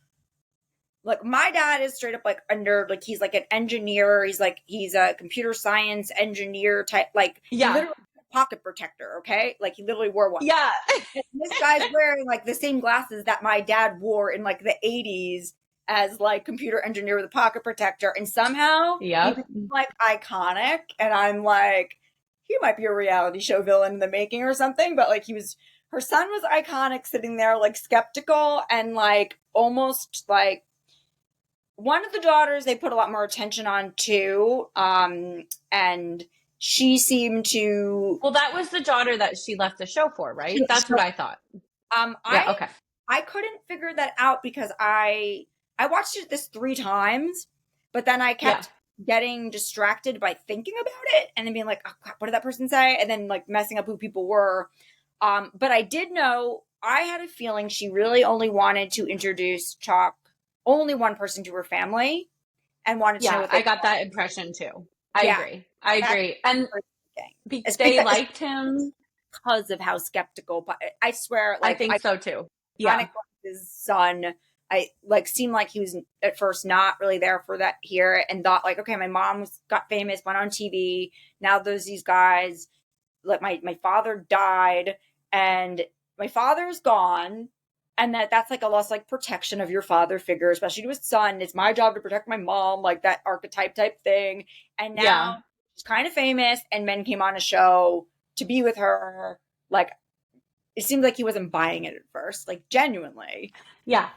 Like, my dad is straight up, like, under, like, he's, like, an engineer. He's a computer science engineer type, like, literally pocket protector, okay? Like, he literally wore one. Yeah. And this guy's wearing, like, the same glasses that my dad wore in, like, the 80s as, like, computer engineer with a pocket protector. And somehow, he was, like, iconic. And I'm like, he might be a reality show villain in the making or something. But, like, her son was iconic, sitting there, like, skeptical and, like, almost, like, one of the daughters they put a lot more attention on too, and she seemed to... Well, that was the daughter that she left the show for, right? That's what I thought. I couldn't figure that out because I watched it this 3 times, but then I kept getting distracted by thinking about it and then being like, oh, God, what did that person say? And then like messing up who people were. But I did know, I had a feeling she really only wanted to introduce Chalk, only one person to her family, and wanted to know what I got that impression too. I agree. And because they liked him because of how skeptical, but I swear, like, I think so too. Yeah. His son, seemed like he was at first not really there for that here, and thought like, okay, my mom got famous, went on TV. Now there's these guys, like my father died and my father's gone. And that's like a loss, like protection of your father figure, especially to his son. It's my job to protect my mom, like that archetype type thing. And now she's kind of famous, and men came on a show to be with her. Like, it seemed like he wasn't buying it at first, like genuinely. Yeah.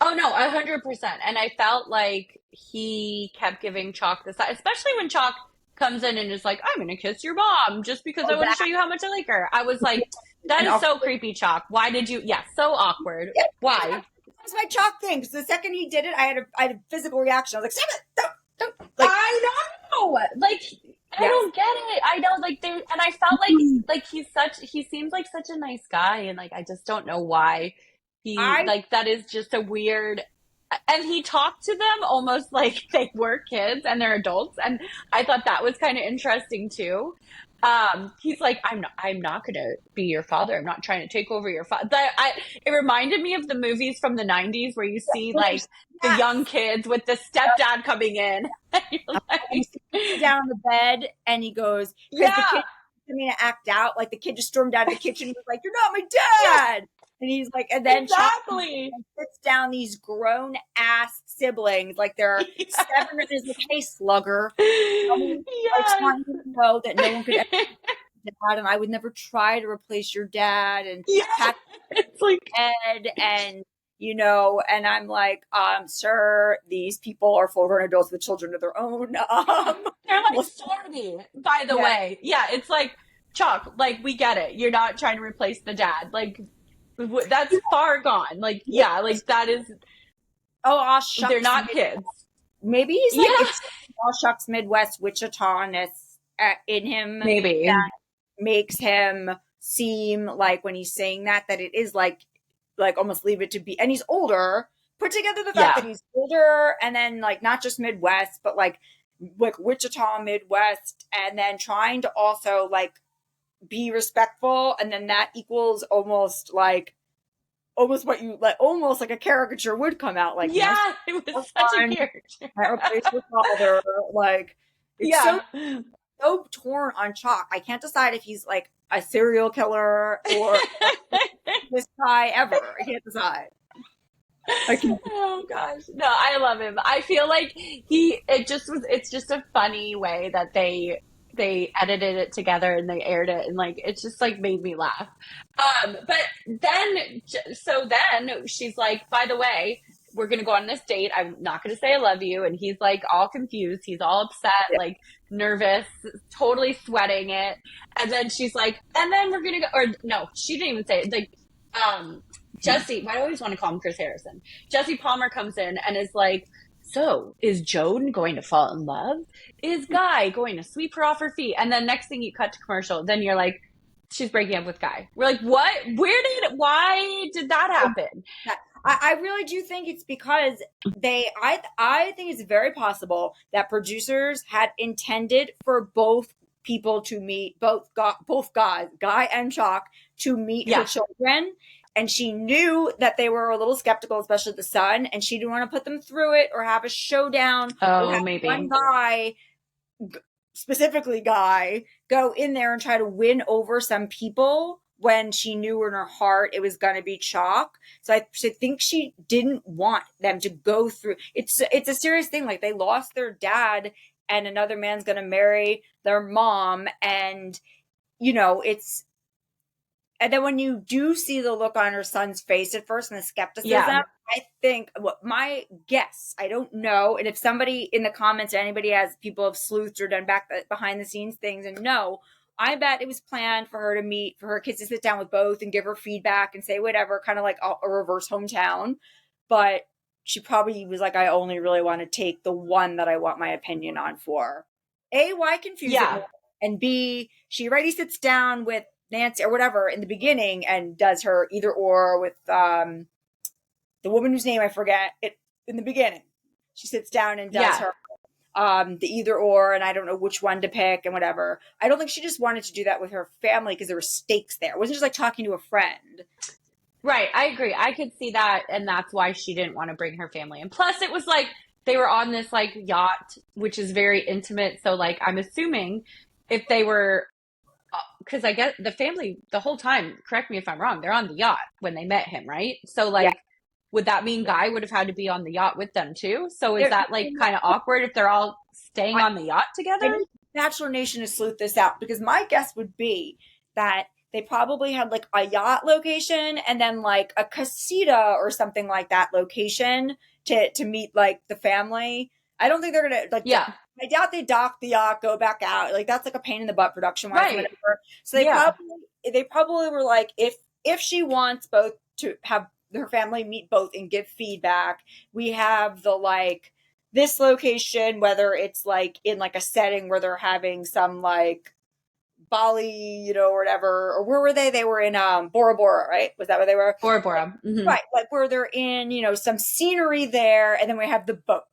Oh no, 100%. And I felt like he kept giving Chalk this, especially when Chalk comes in and is like, I'm going to kiss your mom just because I want to show you how much I like her. I was like, that is so creepy, Chalk. Why did you? Yeah, so awkward. Yeah, why? That's my Chalk thing. Because the second he did it, I had a physical reaction. I was like, stop it! Don't. Like, I know. Like, I don't get it. I know. Like, and I felt like he seems like such a nice guy, and like I just don't know why that is just a weird. And he talked to them almost like they were kids and they're adults, and I thought that was kind of interesting too. He's like, I'm not going to be your father. I'm not trying to take over your father. It reminded me of the movies from the 90s where you see like the young kids with the stepdad coming in. And you're like, he's down on the bed and he goes, the kid to act out. Like the kid just stormed out of the kitchen and was like, you're not my dad. And he's like, and then exactly sits down these grown ass siblings, like they're 7 years like, hey, slugger. Like, trying to know that no one could ever dad, and I would never try to replace your dad. And it's like Ed, and and I'm like, sir, these people are full-grown adults with children of their own. They're like Stormy, by the way. Yeah, it's like, Chalk, like, we get it. You're not trying to replace the dad. Like, that's far gone. Like, like that is. Oh, shucks. They're not kids. Maybe he's like, it's all shucks Midwest Wichita-ness in him. Maybe. That makes him seem like when he's saying that it is like almost leave it to be. And he's older. Put together the fact that he's older, and then like not just Midwest, but like like Wichita, Midwest, and then trying to also like be respectful, and then that equals almost what you like, almost like a caricature would come out like, Yeah, it was such a caricature. I replace your father. Like, it's Yeah. so torn on Chalk. I can't decide if he's like a serial killer or this guy ever. I can't decide. Oh gosh. No, I love him. I feel like it's just a funny way that they edited it together and they aired it, and like it's just like made me laugh. But then she's like, by the way, we're gonna go on this date. I'm not gonna say I love you. And he's like all confused. He's all upset, Yeah. like nervous, totally sweating it. And then she's like, and then we're gonna go, or no, she didn't even say it. Like, Jesse, I always want to call him Chris Harrison. Jesse Palmer comes in and is like, so is Joan going to fall in love? Is Guy going to sweep her off her feet? And then next thing you cut to commercial, then you're like, she's breaking up with Guy. We're like, what? Why did that happen? I really do think it's because I think it's very possible that producers had intended for both people to meet, both guys, Guy and Chalk, to meet her children. And she knew that they were a little skeptical, especially the son, and she didn't want to put them through it or have a showdown. Oh, or have maybe. one guy, specifically Guy, go in there and try to win over some people when she knew in her heart it was going to be Chalk. So I think she didn't want them to go through. It's a serious thing. Like, they lost their dad, and another man's going to marry their mom, and it's. And then when you do see the look on her son's face at first and the skepticism, I think my guess, I don't know. And if somebody in the comments, anybody people have sleuthed or done behind the scenes things and know, I bet it was planned for her kids to sit down with both and give her feedback and say whatever, kind of like a reverse hometown. But she probably was like, I only really want to take the one that I want my opinion on for. A, why confuse it more? And B, she already sits down with Nancy or whatever in the beginning and does her either or with the woman whose name I forget it in the beginning. She sits down and does her the either or, and I don't know which one to pick and whatever. I don't think she just wanted to do that with her family because there were stakes there. It wasn't just like talking to a friend. Right, I agree. I could see that, and that's why she didn't want to bring her family. And plus, it was like they were on this like yacht, which is very intimate. So like, I'm assuming if they were, because I get the family the whole time, correct me if I'm wrong, they're on the yacht when they met him, right? So like, would that mean Guy would have had to be on the yacht with them too? So is that like kind of awkward if they're all staying on the yacht together? Bachelor Nation to sleuth this out, because my guess would be that they probably had like a yacht location and then like a casita or something like that location to meet like the family. I don't think they're gonna like. Yeah, I doubt they dock the yacht, go back out. Like, that's like a pain in the butt production wise, whatever. So they probably were like, if she wants both to have her family meet both and give feedback, we have the like this location, whether it's like in like a setting where they're having some like Bali, or whatever, or where were they? They were in Bora Bora, right? Was that where they were? Bora Bora, right? Like where they're in, some scenery there, and then we have the boat.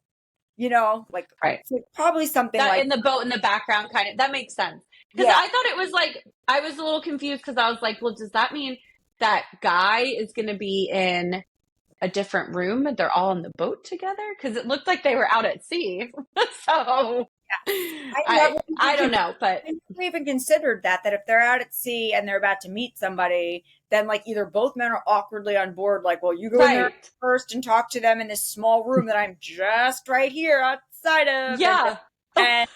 Like, right. So probably something that like in the boat in the background, kind of. That makes sense. Because I thought it was like, I was a little confused because I was like, well, does that mean that Guy is going to be in a different room and they're all on the boat together? Because it looked like they were out at sea. So I don't know, but I never even considered that if they're out at sea and they're about to meet somebody, then like either both men are awkwardly on board, like, well, you go in there first and talk to them in this small room that I'm just right here outside of. And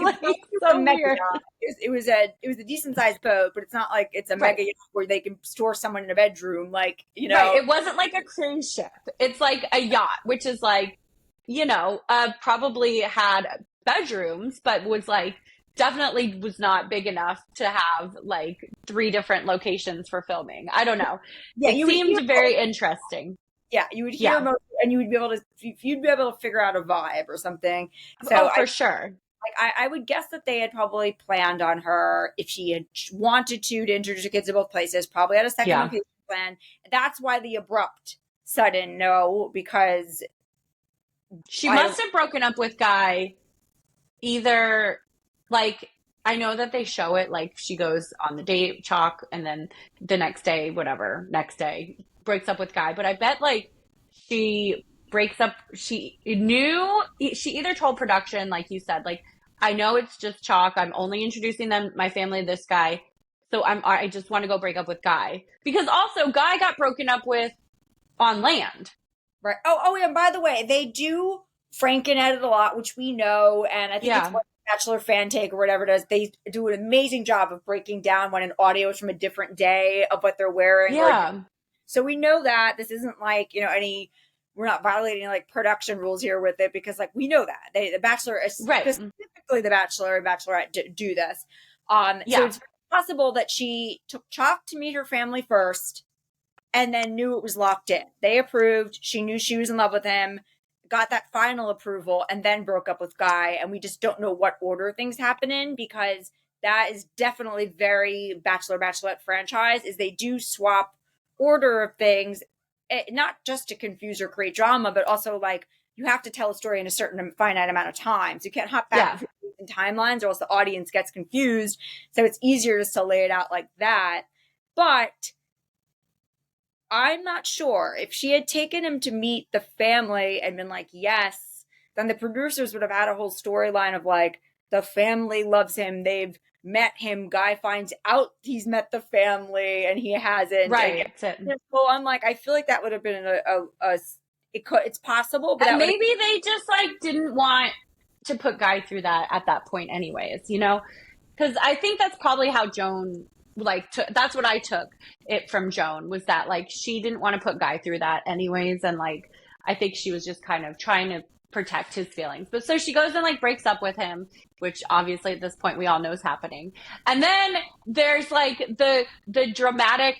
like, so weird. It was a decent sized boat, but it's not like it's a mega yacht where they can store someone in a bedroom, like, Right. It wasn't like a cruise ship. It's like a yacht, which is like, probably had bedrooms, but was like definitely was not big enough to have like 3 different locations for filming. I don't know. Yeah, it seemed very interesting. Yeah, you would hear most, and you'd be able to figure out a vibe or something. So for sure. Like I would guess that they had probably planned on her, if she had wanted to introduce her kids to both places, probably had a second location plan. That's why the abrupt sudden no, because she must have broken up with Guy either like I know that they show it like she goes on the date, chalk, and then the next day, whatever, next day breaks up with guy. But I bet like she breaks up. She knew she either told production, like you said, like I know it's just chalk. I'm only introducing them, my family, to this guy. So I just want to go break up with guy because also guy got broken up with on land. Right. Oh, yeah. And by the way, they do Franken edit a lot, which we know, and I think it's Yeah. what Bachelor fan take or whatever it is. They do an amazing job of breaking down when an audio is from a different day of what they're wearing. Yeah. So we know that this isn't like, any, we're not violating like production rules here with it because like we know that the Bachelor, Right. specifically the Bachelor and Bachelorette do this. So Yeah. it's possible that she took Chalk to meet her family first and then knew it was locked in. They approved. She knew she was in love with him, got that final approval, and then broke up with Guy. And we just don't know what order things happen in because that is definitely very Bachelor Bachelorette franchise is they do swap order of things, not just to confuse or create drama, but also like you have to tell a story in a certain finite amount of time. So you can't hop back in timelines or else the audience gets confused. So it's easier just to lay it out like that. But I'm not sure if she had taken him to meet the family and been like, yes, then the producers would have had a whole storyline of like, the family loves him. They've met him. Guy finds out he's met the family and he hasn't. Right. So I'm like, I feel like that would have been it's possible, but and maybe they just like didn't want to put Guy through that at that point anyways, because I think that's probably how Joan that's what I took it from Joan was that like she didn't want to put Guy through that anyways, and like I think she was just kind of trying to protect his feelings. But so she goes and like breaks up with him, which obviously at this point we all know is happening. And then there's like the dramatic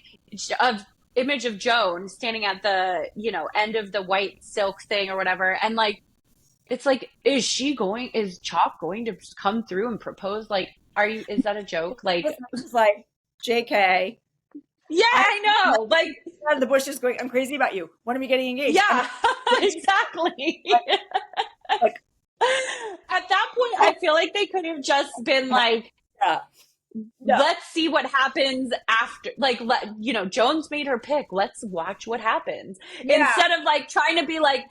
of image of Joan standing at the end of the white silk thing or whatever, and like it's like is Chalk going to come through and propose? Like is that a joke? Like it's like JK. Yeah, I know. Like out of the bushes going, I'm crazy about you. When are we getting engaged? Yeah, exactly. Like, at that point, I feel like they could have just been like, let's see what happens after. Like, Jones made her pick. Let's watch what happens. Yeah. Instead of like trying to be like,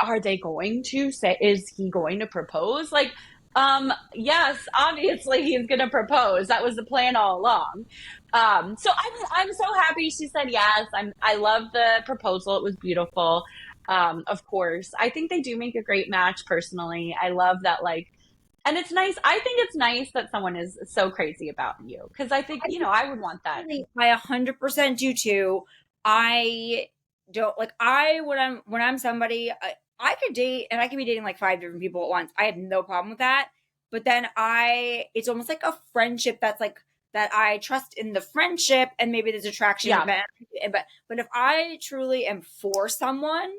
are they going to say, is he going to propose? Like, yes, obviously he's going to propose. That was the plan all along. So I'm so happy she said yes. I love the proposal. It was beautiful. Of course, I think they do make a great match personally. I love that, like, and it's nice. I think it's nice that someone is so crazy about you. Cause I think, I would want that. I 100% do too. I don't like, when I'm somebody, I could date and I could be dating like 5 different people at once. I have no problem with that. But then it's almost like a friendship that's like that I trust in the friendship and maybe there's attraction. Yeah. But if I truly am for someone,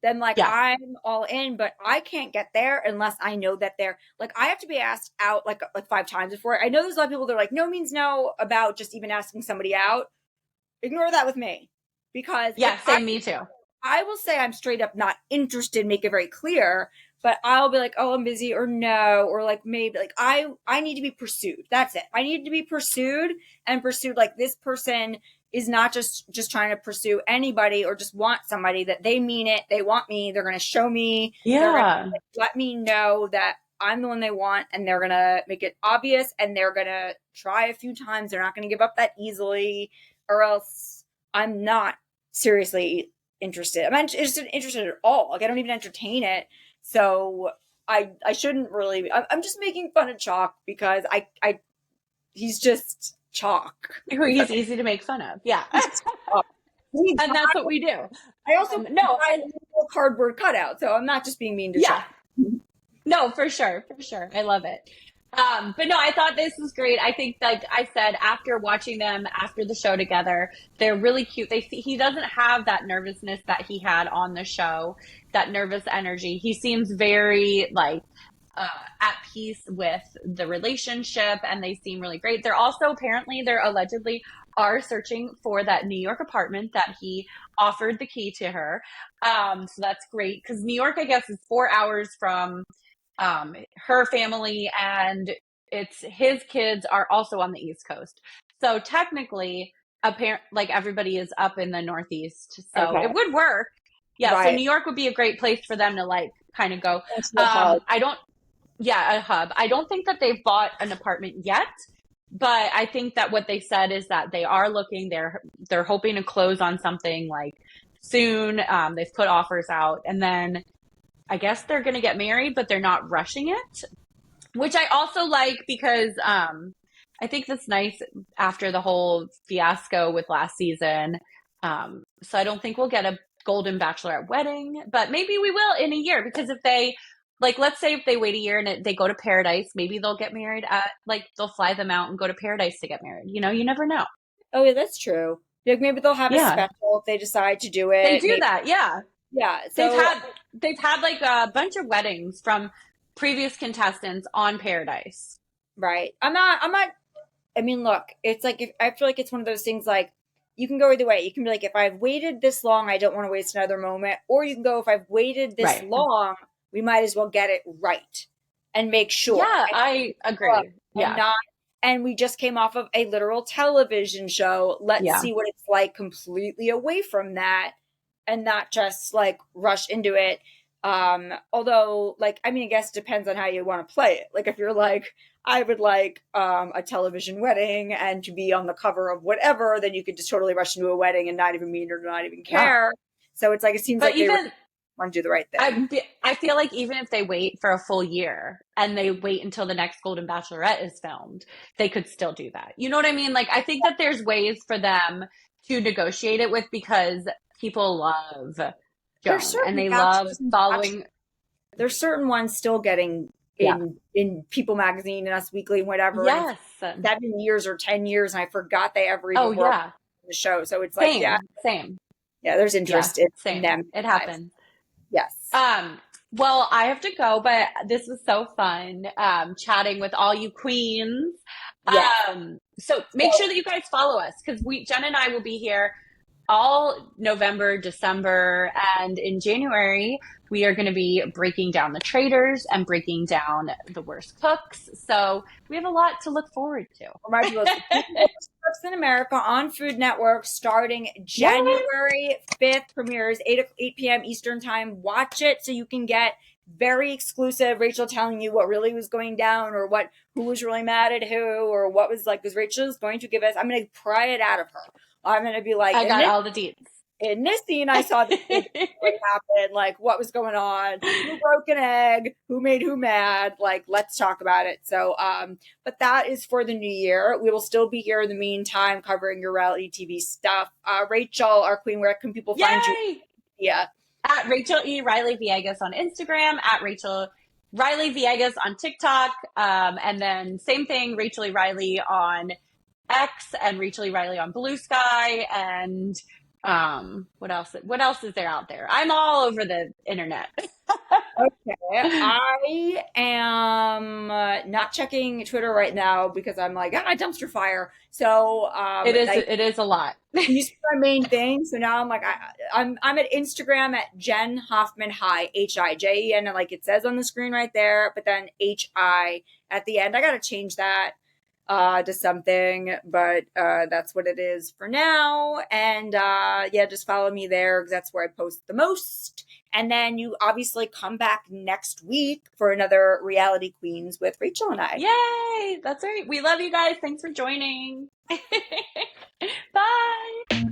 then like I'm all in, but I can't get there unless I know that they're like, I have to be asked out like 5 times before. I know there's a lot of people that are like, no means no about just even asking somebody out. Ignore that with me because me too. I will say I'm straight up not interested, make it very clear, but I'll be like, oh, I'm busy or no, or like maybe like I need to be pursued. That's it. I need to be pursued and pursued. Like this person is not just trying to pursue anybody or just want somebody that they mean it. They want me. They're going to show me. Yeah. Let me know that I'm the one they want and they're going to make it obvious and they're going to try a few times. They're not going to give up that easily or else I'm not seriously interested. I'm not interested at all. Like I don't even entertain it. So I shouldn't really. I'm just making fun of Chalk because he's just Chalk. He's easy to make fun of. Yeah, and that's what we do. I also I a cardboard cutout, so I'm not just being mean to Chalk. No, for sure. I love it. But no, I thought this was great. I think, like I said, after watching them after the show together, they're really cute. He doesn't have that nervousness that he had on the show, that nervous energy. He seems very like at peace with the relationship, and they seem really great. They're allegedly are searching for that New York apartment that he offered the key to her. So that's great because New York, I guess, is 4 hours from her family and his kids are also on the East Coast. So technically, like everybody is up in the Northeast. So Okay. it would work. Yeah. So Right. New York would be a great place for them to like kind of go. That's the hub. I don't, yeah, a hub. I don't think that they've bought an apartment yet, but I think that what they said is that they are looking. They're hoping to close on something like soon. They've put offers out, and then I guess they're going to get married, but they're not rushing it, which I also like because I think that's nice after the whole fiasco with last season. So I don't think we'll get a Golden Bachelorette wedding, but maybe we will in a year because if they, like, let's say if they wait a year and they go to Paradise, maybe they'll get married like, they'll fly them out and go to Paradise to get married. You know, you never know. Oh, yeah, that's true. Like maybe they'll have a Yeah. special if they decide to do They it. do Maybe, that. Yeah. yeah. They've So had, they've had like a bunch of weddings from previous contestants on Paradise. right. I'm not. I mean, look, it's like I feel like it's one of those things like you can go either way. You can be like, if I've waited this long, I don't want to waste another moment. Or you can go, if I've waited this Right. long, we might as well get it right and make sure. Yeah, I agree. Yeah. And we just came off of a literal television show. Let's Yeah. see what it's like completely away from that and not just like rush into it. Although, like, I mean, I guess it depends on how you want to play it. Like, if you're like, I would like a television wedding and to be on the cover of whatever, then you could just totally rush into a wedding and not even meet or not even care. So it's like, it seems But like they even want to do the right thing. I feel like even if they wait for a full year and they wait until the next Golden Bachelorette is filmed, they could still do that. You know what I mean? Like, I think that there's ways for them to negotiate it with because people love Joan and they love following. There's certain ones still getting in People Magazine and Us Weekly and whatever. Yes. And 7 years or 10 years, and I forgot they ever even worked on the show. So it's like, same. Yeah, there's interest in them. It happens. Yes. Well, I have to go, but this was so fun chatting with all you queens. Yes. So make sure that you guys follow us because Jen and I will be here all November, December, and in January, we are going to be breaking down the Traitors and breaking down the worst cooks. So we have a lot to look forward to. Remind you, Worst Cooks in America on Food Network starting January 5th, premieres 8 p.m. Eastern time. Watch it so you can get very exclusive Rachel telling you what really was going down or who was really mad at who or what was like, because Rachel is going to give us, I'm going to pry it out of her. I'm going to be like, I got all the deets. In this scene, I saw what happened, like what was going on, who broke an egg, who made who mad. Like, let's talk about it. So, but that is for the new year. We will still be here in the meantime covering your reality TV stuff. Rachel, our queen, where can people find you? Yeah. At Rachel E. Reilly Viegas on Instagram, at Rachel Reilly Viegas on TikTok, and then same thing, Rachel E. Reilly on X and Rachel E. Reilly on Blue Sky and what else is there out there? I'm all over the internet. Okay. I am not checking Twitter right now because I'm like, dumpster fire. So it is a lot. These are my main things. So now I'm like, I'm at Instagram at Jenn Hoffman Hi, HIJEN, and like it says on the screen right there, but then HI at the end. I gotta change that to something, but that's what it is for now. And just follow me there because that's where I post the most. And then you obviously come back next week for another Reality Queens with Rachel and I. Yay! That's right. We love you guys. Thanks for joining. Bye.